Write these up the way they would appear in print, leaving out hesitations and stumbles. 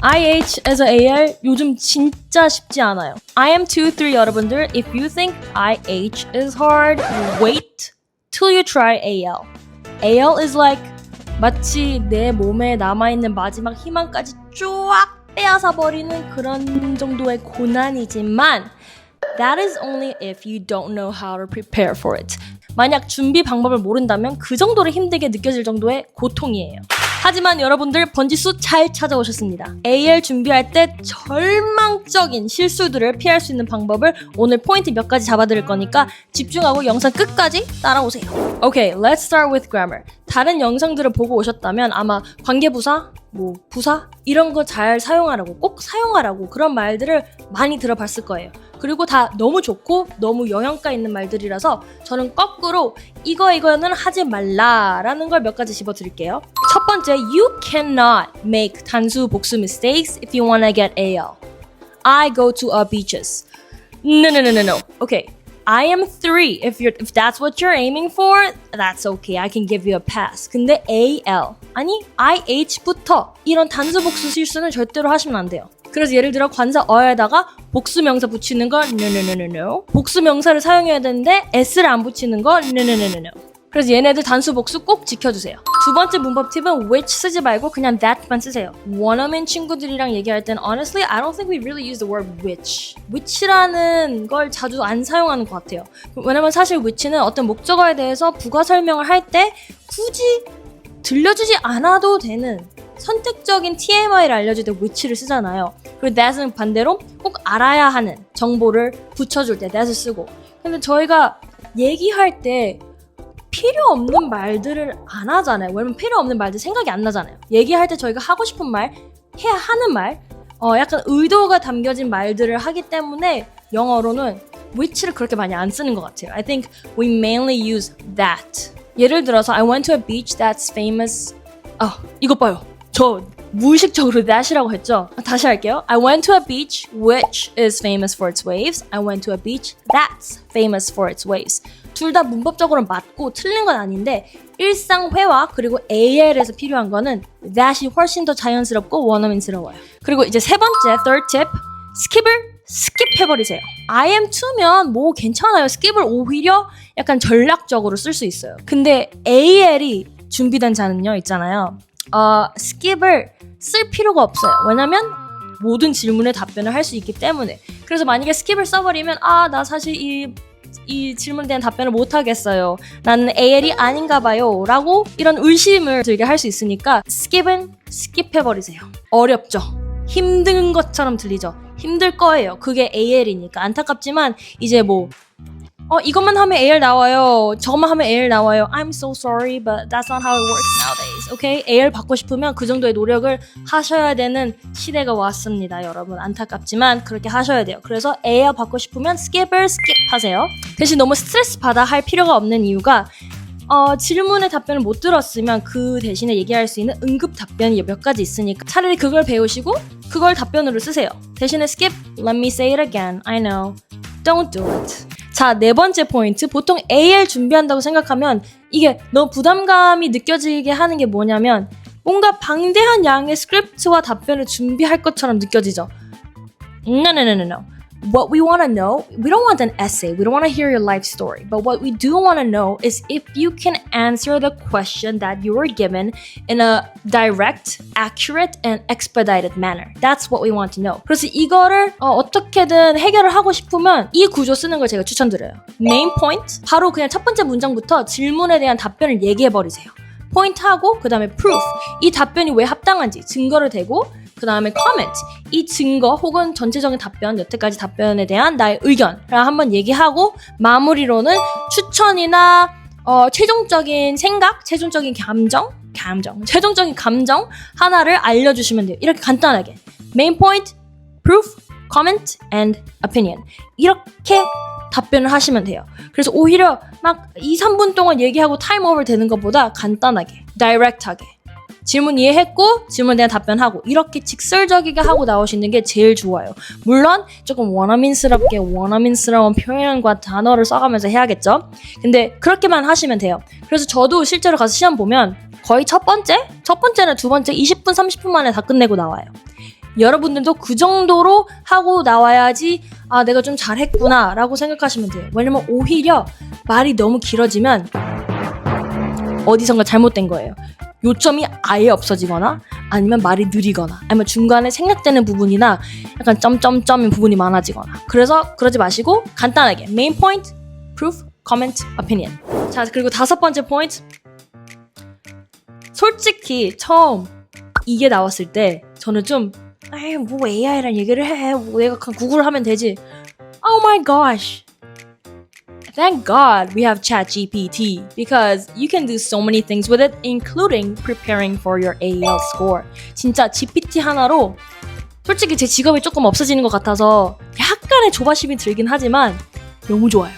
IH as a AL 요즘 진짜 쉽지 않아요. IM23 여러분들, if you think IH is hard, wait till you try AL. AL is like 마치 내 몸에 남아있는 마지막 희망까지 쫙 빼앗아 버리는 그런 정도의 고난이지만 that is only if you don't know how to prepare for it. 만약 준비 방법을 모른다면 그 정도로 힘들게 느껴질 정도의 고통이에요. 하지만 여러분들 번지수 잘 찾아오셨습니다. AL 준비할 때 절망적인 실수들을 피할 수 있는 방법을 오늘 포인트 몇 가지 잡아드릴 거니까 집중하고 영상 끝까지 따라오세요. Okay, let's start with grammar. 다른 영상들을 보고 오셨다면 아마 관계부사, 부사 이런 거 잘 사용하라고, 꼭 사용하라고 그런 말들을 많이 들어봤을 거예요. 그리고 다 너무 좋고 너무 영양가 있는 말들이라서 저는 거꾸로 이거는 하지 말라라는 걸 몇 가지 집어드릴게요. 첫 번째, you cannot make 단수 복수 mistakes if you wanna get AL. I go to a beaches. No. Okay, I am 3. If that's what you're aiming for, that's okay. I can give you a pass. 근데 AL 아니 IH부터 이런 단수 복수 실수는 절대로 하시면 안 돼요. 그래서 예를 들어 관사 어에다가 복수 명사 붙이는 거 no. 복수 명사를 사용해야 되는데 s를 안 붙이는 거 no. 그래서 얘네들 단수 복수 꼭 지켜주세요. 두 번째 문법 팁은 which 쓰지 말고 그냥 that만 쓰세요. 원어민 친구들이랑 얘기할 땐 honestly, I don't think we really use the word which. which라는 걸 자주 안 사용하는 것 같아요. 왜냐면 사실 which는 어떤 목적어에 대해서 부가 설명을 할 때 굳이 들려주지 않아도 되는 선택적인 TMI를 알려줄 때 which를 쓰잖아요. 그리고 that은 반대로 꼭 알아야 하는 정보를 붙여줄 때 that을 쓰고. 근데 저희가 얘기할 때 필요 없는 말들을 안 하잖아요. 왜냐면 필요 없는 말들 생각이 안 나잖아요. 얘기할 때 저희가 하고 싶은 말, 해야 하는 말, 약간 의도가 담겨진 말들을 하기 때문에 영어로는 which를 그렇게 많이 안 쓰는 것 같아요. I think we mainly use that. 예를 들어서 I went to a beach that's famous. 이것 봐요. 저 무의식적으로 that이라고 했죠? 다시 할게요. I went to a beach which is famous for its waves. I went to a beach that's famous for its waves. 둘 다 문법적으로 맞고 틀린 건 아닌데 일상회화 그리고 AL에서 필요한 거는 that이 훨씬 더 자연스럽고 원어민스러워요. 그리고 이제 세 번째, third tip, skip을 스킵해버리세요. IM2면 뭐 괜찮아요. skip을 오히려 약간 전략적으로 쓸 수 있어요. 근데 AL이 준비된 자는요, 있잖아요. skip을 쓸 필요가 없어요. 왜냐면 모든 질문에 답변을 할 수 있기 때문에. 그래서 만약에 skip을 써버리면 나 사실 이 질문에 대한 답변을 못 하겠어요. 나는 AL이 아닌가 봐요. 라고 이런 의심을 들게 할 수 있으니까 skip은 skip해버리세요. 어렵죠? 힘든 것처럼 들리죠? 힘들 거예요. 그게 AL이니까. 안타깝지만 이제 이것만 하면 AL 나와요. 저것만 하면 AL 나와요. I'm so sorry, but that's not how it works nowadays. Okay? AL 받고 싶으면 그 정도의 노력을 하셔야 되는 시대가 왔습니다, 여러분. 안타깝지만 그렇게 하셔야 돼요. 그래서 AL 받고 싶으면 skip을 skip하세요. 대신 너무 스트레스 받아 할 필요가 없는 이유가 질문에 답변을 못 들었으면 그 대신에 얘기할 수 있는 응급 답변이 몇 가지 있으니까 차라리 그걸 배우시고 그걸 답변으로 쓰세요. 대신에 skip, let me say it again. I know. Don't do it. 자, 네 번째 포인트. 보통 AL 준비한다고 생각하면 이게 너무 부담감이 느껴지게 하는 게 뭐냐면 뭔가 방대한 양의 스크립트와 답변을 준비할 것처럼 느껴지죠. No. What we want to know, we don't want an essay, we don't want to hear your life story, but what we do want to know is if you can answer the question that you were given in a direct, accurate, and expedited manner. That's what we want to know. 그래서 이거를 어떻게든 해결을 하고 싶으면 이 구조 쓰는 걸 제가 추천드려요. Main point, 바로 그냥 첫 번째 문장부터 질문에 대한 답변을 얘기해버리세요. 포인트하고 그 다음에 proof, 이 답변이 왜 합당한지 증거를 대고 그 다음에 comment, 이 증거 혹은 전체적인 답변, 여태까지 답변에 대한 나의 의견을 한번 얘기하고 마무리로는 추천이나 최종적인 생각, 최종적인 최종적인 감정 하나를 알려주시면 돼요. 이렇게 간단하게 main point, proof, comment, and opinion 이렇게 답변을 하시면 돼요. 그래서 오히려 막 2-3분 동안 얘기하고 타임 오버 되는 것보다 간단하게, 다이렉트하게 질문 이해했고 질문에 대한 답변하고 이렇게 직설적이게 하고 나오시는 게 제일 좋아요. 물론 조금 원어민스러운 표현과 단어를 써가면서 해야겠죠. 근데 그렇게만 하시면 돼요. 그래서 저도 실제로 가서 시험 보면 거의 첫 번째나 두 번째 20분 30분 만에 다 끝내고 나와요. 여러분들도 그 정도로 하고 나와야지 아 내가 좀 잘했구나 라고 생각하시면 돼요. 왜냐면 오히려 말이 너무 길어지면 어디선가 잘못된 거예요. 요점이 아예 없어지거나 아니면 말이 느리거나 아니면 중간에 생략되는 부분이나 약간 점점점인 부분이 많아지거나 그래서 그러지 마시고 간단하게 main point, proof, comment, opinion. 자 그리고 5번째 포인트. 솔직히 처음 이게 나왔을 때 저는 좀 에이 뭐 AI랑 얘기를 해 뭐 내가 그냥 구글 하면 되지. Oh my gosh. Thank God we have ChatGPT because you can do so many things with it, including preparing for your AL score. 진짜 GPT 하나로 솔직히 제 직업이 조금 없어지는 것 같아서 약간의 조바심이 들긴 하지만 너무 좋아요.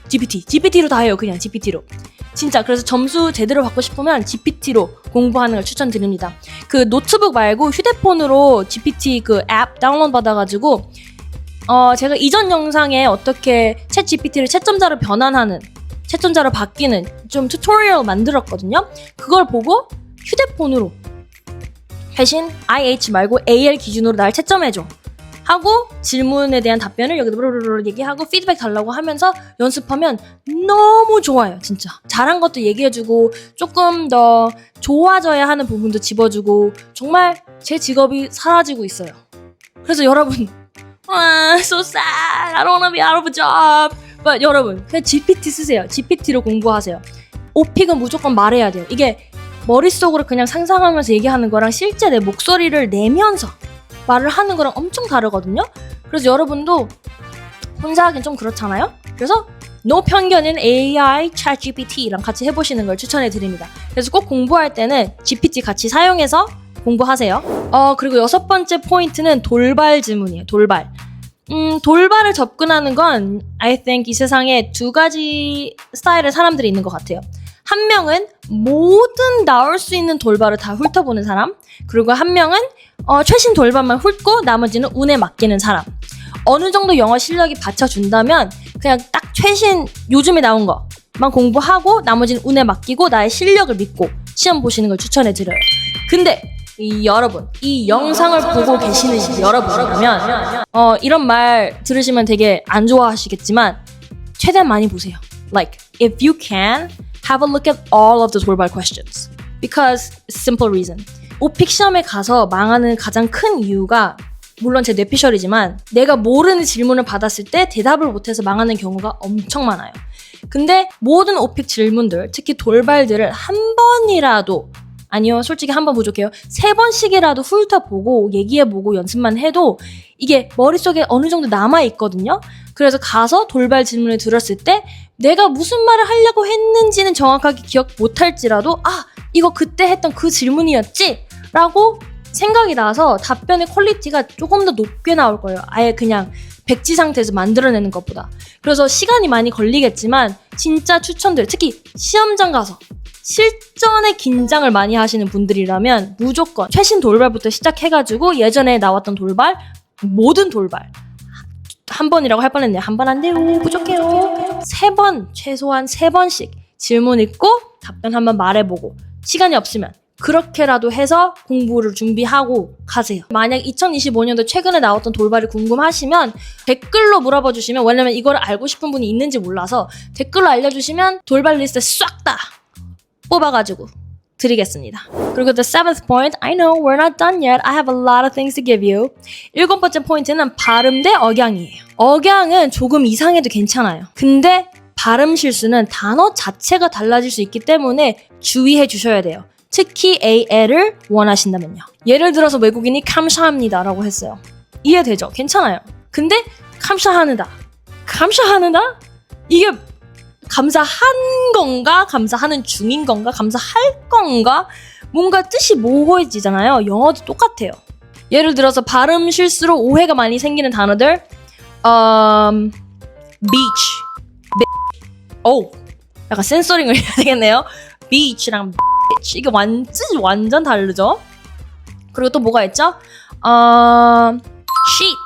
GPT로 다 해요. 그냥 GPT로. 진짜 그래서 점수 제대로 받고 싶으면 GPT로 공부하는 걸 추천드립니다. 그 노트북 말고 휴대폰으로 GPT 그 앱 다운로드 받아가지고 제가 이전 영상에 어떻게 챗 GPT를 채점자로 변환하는, 채점자로 바뀌는 좀 튜토리얼 만들었거든요. 그걸 보고 휴대폰으로 대신 IH 말고 AL 기준으로 날 채점해줘 하고 질문에 대한 답변을 여기다 브르르르 얘기하고 피드백 달라고 하면서 연습하면 너무 좋아요. 진짜 잘한 것도 얘기해주고 조금 더 좋아져야 하는 부분도 집어주고 정말 제 직업이 사라지고 있어요. 그래서 여러분 so sad. I don't wanna be out of a job. But 여러분 그냥 GPT 쓰세요. GPT로 공부하세요. 오픽은 무조건 말해야 돼요. 이게 머릿속으로 그냥 상상하면서 얘기하는 거랑 실제 내 목소리를 내면서 말을 하는 거랑 엄청 다르거든요. 그래서 여러분도 혼자 하긴 좀 그렇잖아요. 그래서 No 편견은 AI, ChatGPT랑 같이 해보시는 걸 추천해 드립니다. 그래서 꼭 공부할 때는 GPT 같이 사용해서 공부하세요. 그리고 6번째 포인트는 돌발 질문이에요. 돌발. 돌발을 접근하는 건 I think 이 세상에 2가지 스타일의 사람들이 있는 것 같아요. 한 명은 모든 나올 수 있는 돌발을 다 훑어보는 사람, 그리고 한 명은 최신 돌발만 훑고 나머지는 운에 맡기는 사람. 어느 정도 영어 실력이 받쳐준다면 그냥 딱 최신 요즘에 나온 것만 공부하고 나머지는 운에 맡기고 나의 실력을 믿고 시험 보시는 걸 추천해드려요. 근데 여러분, 이 영상을 보고 계시는 여러분이라면 이런 말 들으시면 되게 안 좋아하시겠지만 최대한 많이 보세요. Like, if you can, have a look at all of the 돌발 questions. Because simple reason. 오픽 시험에 가서 망하는 가장 큰 이유가 물론 제 뇌피셜이지만 내가 모르는 질문을 받았을 때 대답을 못해서 망하는 경우가 엄청 많아요. 근데 모든 오픽 질문들, 특히 돌발들을 한 번이라도 아니요, 솔직히 한 번 부족해요. 3번씩이라도 훑어보고 얘기해보고 연습만 해도 이게 머릿속에 어느 정도 남아있거든요. 그래서 가서 돌발 질문을 들었을 때 내가 무슨 말을 하려고 했는지는 정확하게 기억 못할지라도 아, 이거 그때 했던 그 질문이었지? 라고 생각이 나서 답변의 퀄리티가 조금 더 높게 나올 거예요. 아예 그냥 백지 상태에서 만들어내는 것보다. 그래서 시간이 많이 걸리겠지만 진짜 추천드려요. 특히 시험장 가서 실전에 긴장을 많이 하시는 분들이라면 무조건 최신 돌발부터 시작해가지고 예전에 나왔던 돌발, 모든 돌발 한 번이라고 할 뻔했네요. 한 번 안 돼요. 부족해요. 3번, 최소한 3번씩 질문 읽고 답변 한번 말해보고 시간이 없으면 그렇게라도 해서 공부를 준비하고 가세요. 만약 2025년도 최근에 나왔던 돌발이 궁금하시면 댓글로 물어봐 주시면, 왜냐면 이걸 알고 싶은 분이 있는지 몰라서 댓글로 알려주시면 돌발 리스트 싹 다 뽑아가지고 드리겠습니다. 그리고 the 7th point, I know we're not done yet. I have a lot of things to give you. 7번째 포인트는 발음 대 억양이에요. 억양은 조금 이상해도 괜찮아요. 근데 발음 실수는 단어 자체가 달라질 수 있기 때문에 주의해 주셔야 돼요. 특히 AL을 원하신다면요. 예를 들어서 외국인이 감사합니다 라고 했어요. 이해되죠? 괜찮아요. 근데 감사하는다 이게 감사한 건가? 감사하는 중인 건가? 감사할 건가? 뭔가 뜻이 모호해지잖아요. 영어도 똑같아요. 예를 들어서 발음 실수로 오해가 많이 생기는 단어들 beach 약간 센서링을 해야 되겠네요. beach랑 beach 이게 완전 다르죠? 그리고 또 뭐가 있죠? sheet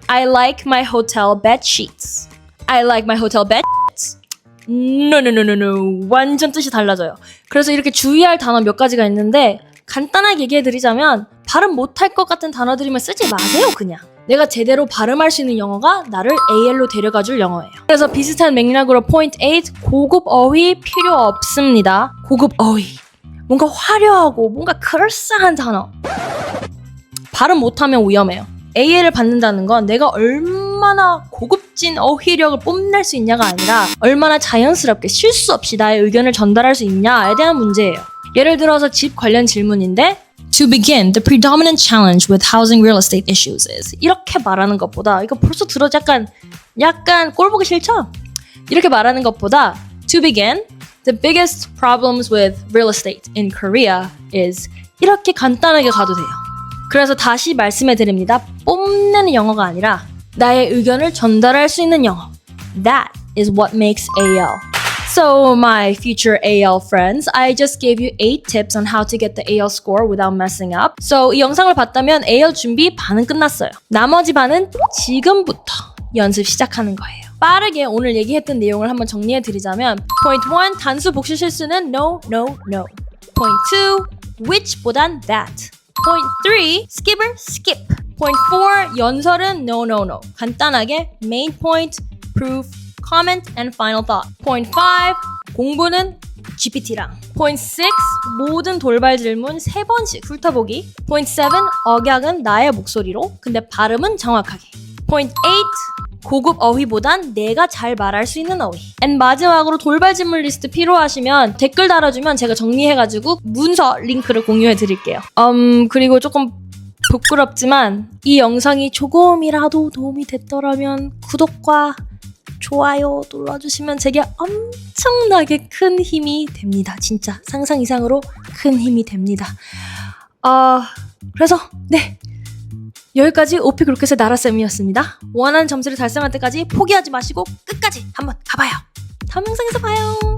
I like my hotel bed sheets I like my hotel bed No. 완전 뜻이 달라져요. 그래서 이렇게 주의할 단어 몇 가지가 있는데 간단하게 얘기해드리자면 발음 못할 것 같은 단어들이면 쓰지 마세요 그냥. 내가 제대로 발음할 수 있는 영어가 나를 AL로 데려가줄 영어예요. 그래서 비슷한 맥락으로 포인트 8 고급 어휘 필요 없습니다. 고급 어휘 뭔가 화려하고 뭔가 그럴싸한 단어 발음 못하면 위험해요. AL을 받는다는 건 내가 얼마나 고급진 어휘력을 뽐낼 수 있냐가 아니라 얼마나 자연스럽게 실수 없이 나의 의견을 전달할 수 있냐에 대한 문제예요. 예를 들어서 집 관련 질문인데 To begin, the predominant challenge with housing real estate issues is 이렇게 말하는 것보다 이거 벌써 들어도 약간 꼴보기 싫죠? 이렇게 말하는 것보다 To begin, the biggest problems with real estate in Korea is 이렇게 간단하게 가도 돼요. 그래서 다시 말씀해 드립니다. 뽐내는 영어가 아니라 나의 의견을 전달할 수 있는 영어. That is what makes AL. So my future AL friends, I just gave you 8 tips on how to get the AL score without messing up. So 이 영상을 봤다면 AL 준비 반은 끝났어요. 나머지 반은 지금부터 연습 시작하는 거예요. 빠르게 오늘 얘기했던 내용을 한번 정리해 드리자면 Point 1, 단수 복수 실수는 no, no, no. Point 2, which보단 that. Point 3, skipper, skip. Point 4, 연설은 no, no, no. 간단하게 main point, proof, comment, and final thought. Point 5, 공부는 GPT랑. Point 6, 모든 돌발 질문 3번씩 훑어보기. Point 7, 억약은 나의 목소리로, 근데 발음은 정확하게. Point 8, 고급 어휘보단 내가 잘 말할 수 있는 어휘. And 마지막으로 돌발 질문 리스트 필요하시면 댓글 달아주면 제가 정리해가지고 문서 링크를 공유해 드릴게요. 그리고 조금 부끄럽지만 이 영상이 조금이라도 도움이 됐더라면 구독과 좋아요 눌러주시면 제게 엄청나게 큰 힘이 됩니다. 진짜 상상 이상으로 큰 힘이 됩니다. 그래서 네. 여기까지 오피 그로켓의 나라쌤이었습니다. 원하는 점수를 달성할 때까지 포기하지 마시고 끝까지 한번 가봐요. 다음 영상에서 봐요.